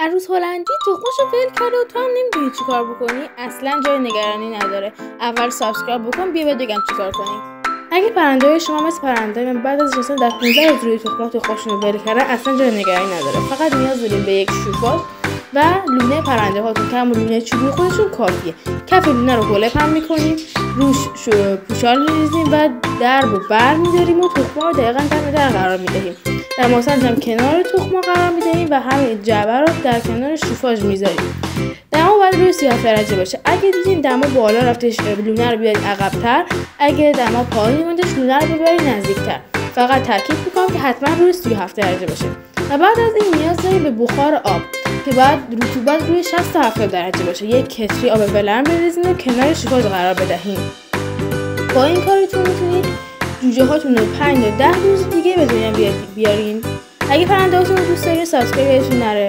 عروس هلندی تخمشو ول کرده و تو هم نمیدونی چیکار بکنی. اصلا جای نگرانی نداره. اول سابسکرایب بکن، بیا بهت بگم چیکار کنی. اگه پرنده شما مثل پرنده من بعد از نشستن در 15 روز روی تخمشون رو ول کردن، اصلا جای نگرانی نداره. فقط نیاز داریم به یک شوفاژ و لونه پرنده هاتون که همون لونه چوبی خودشون کافیه. کف لونه رو حلق هم میکنیم، روش پوشال میریزیم و درب و بر میداریم و تخم‌ها رو دقیقاً دم در قرار میدهیم. در ماسنج هم کنار تخم‌ها قرار میدهیم و همین جعبه رو در کنار شوفاژ میذاریم. دما باید روی 30 درجه باشه. اگه دیدین دما بالا رفتش، لونه رو بیارید عقب‌تر. اگه دما پایین موندش، لونه رو ببرید نزدیک‌تر. فقط تاکید می‌کنم که حتما روی 37 درجه باشه. و بعد از این نیاز داریم به بخار آب که باید رطوبت روی 60 تا 70 درجه باشه. یک کتری آب ولرم بریزین و کنار شوفاژ قرار بدهیم. با این کارتون میتونید جوجه هاتون رو 5 تا 10 روز دیگه به دنیا بیارین. اگه پرنده هاتون رو دوست دارید، سابسکرایب یادتون نره.